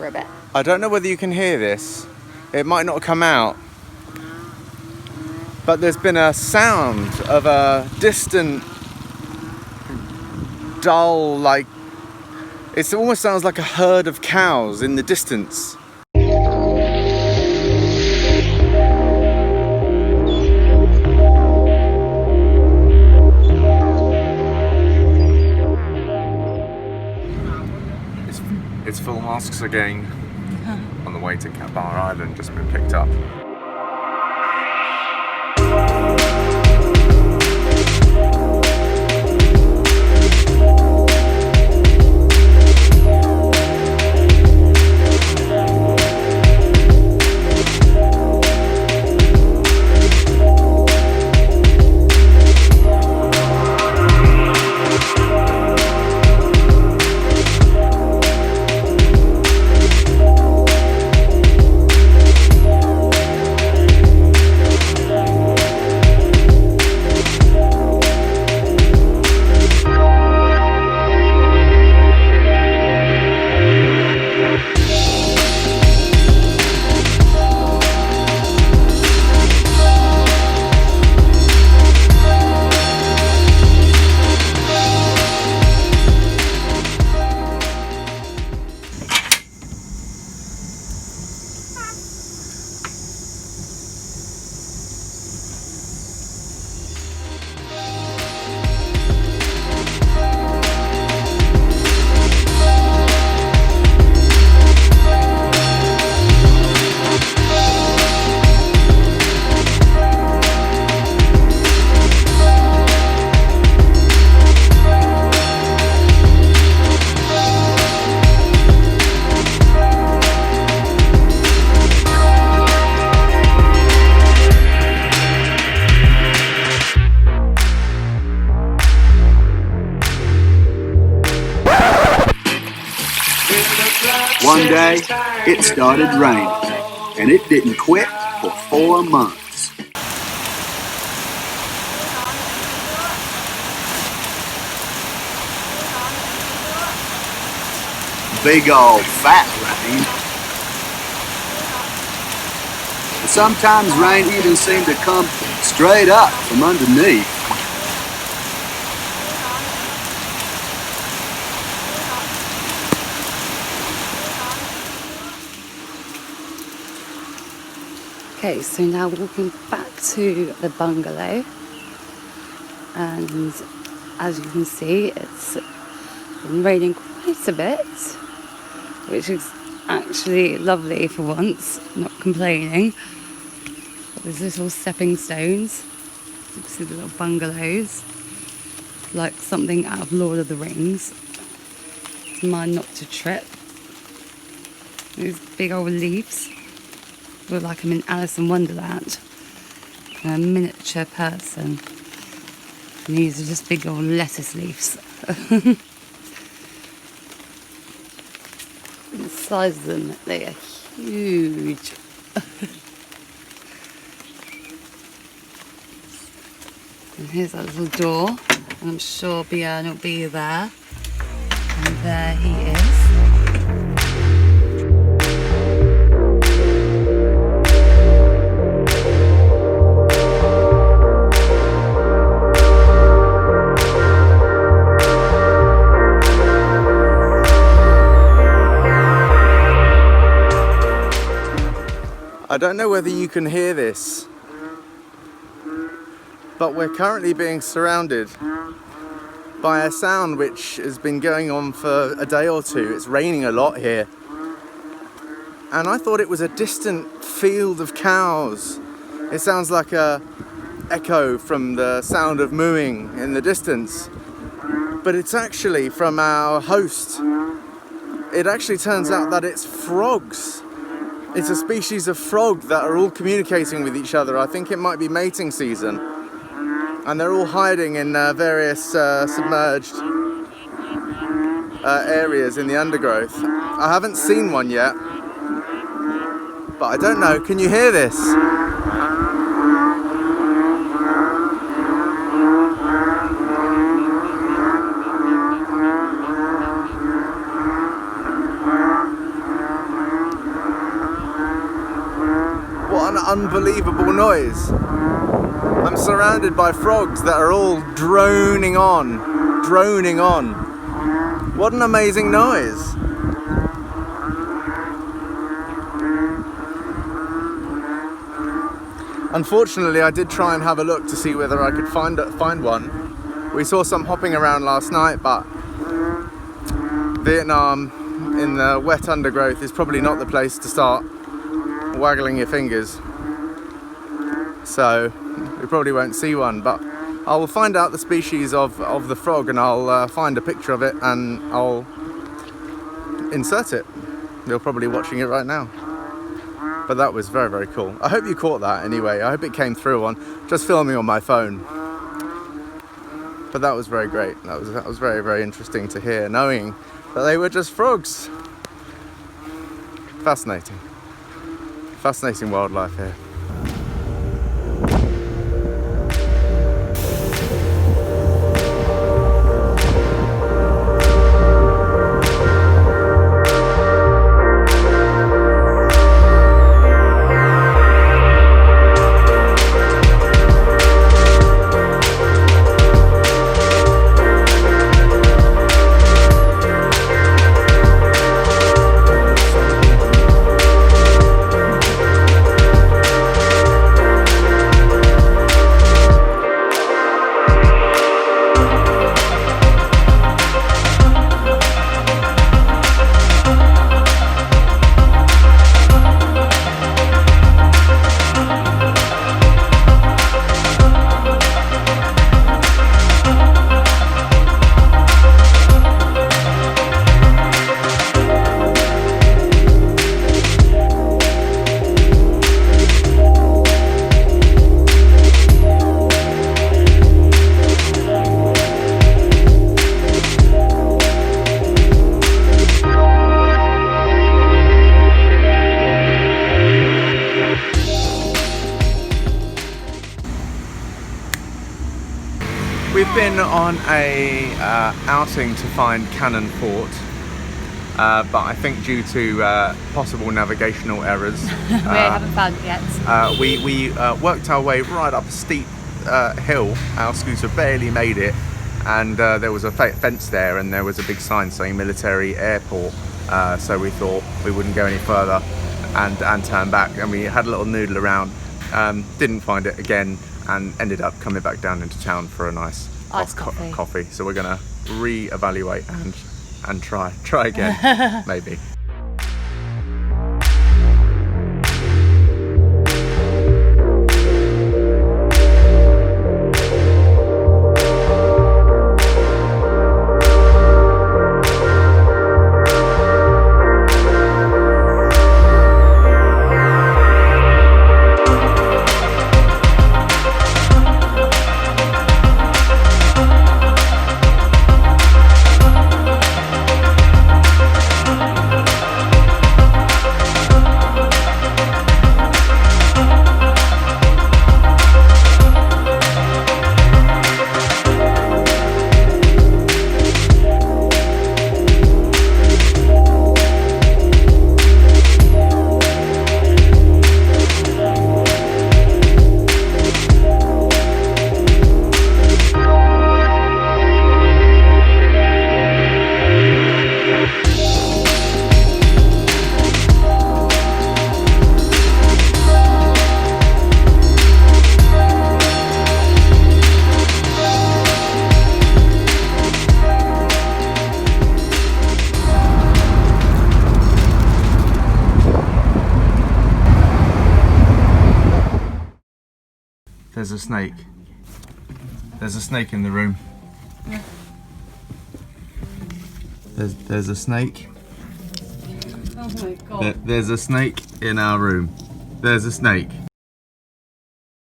Ribbit. I don't know whether you can hear this. It might not come out. But there's been a sound of a distant, dull, like... It almost sounds like a herd of cows in the distance. It's full masks again on the way to Bar Island, just been picked up. One day, it started raining, and it didn't quit for 4 months. Big old fat rain. And sometimes rain even seemed to come straight up from underneath. Okay, so now walking back to the bungalow, and as you can see, it's been raining quite a bit, which is actually lovely for once, not complaining. But there's little stepping stones, you can see the little bungalows, like something out of Lord of the Rings. It's mine not to trip. These big old leaves. Look like I'm in Alice in Wonderland. I'm a miniature person. And these are just big old lettuce leaves. The size of them, they are huge. And here's that little door. And I'm sure Björn will be there. And there he is. I don't know whether you can hear this, but we're currently being surrounded by a sound which has been going on for a day or two. It's raining a lot here. And I thought it was a distant field of cows. It sounds like a echo from the sound of mooing in the distance. But it's actually from our host. It actually turns out that it's frogs. It's a species of frog that are all communicating with each other. I think it might be mating season. And they're all hiding in various submerged areas in the undergrowth. I haven't seen one yet. But I don't know, can you hear this? unbelievable noise. I'm surrounded by frogs that are all droning on. What an amazing noise. Unfortunately, I did try and have a look to see whether I could find one. We saw some hopping around last night, but Vietnam in the wet undergrowth is probably not the place to start waggling your fingers. So we probably won't see one, but I will find out the species of the frog, and I'll find a picture of it and I'll insert it. You're probably watching it right now. But that was very, very cool. I hope you caught that anyway. I hope it came through on just filming on my phone. But that was very great. That was very, very interesting to hear, knowing that they were just frogs. Fascinating. Fascinating wildlife here. We've been on a outing to find Cannon Fort, but I think due to possible navigational errors, We haven't found it yet. we worked our way right up a steep hill. Our scooter barely made it, and there was a fence there, and there was a big sign saying military airport. So we thought we wouldn't go any further and turn back, and we had a little noodle around. Didn't find it again, and ended up coming back down into town for a nice Iced coffee. So we're gonna re-evaluate and try again, maybe. There's a snake. There's a snake in the room. Yeah. There's a snake. Oh my god. There's a snake in our room. There's a snake.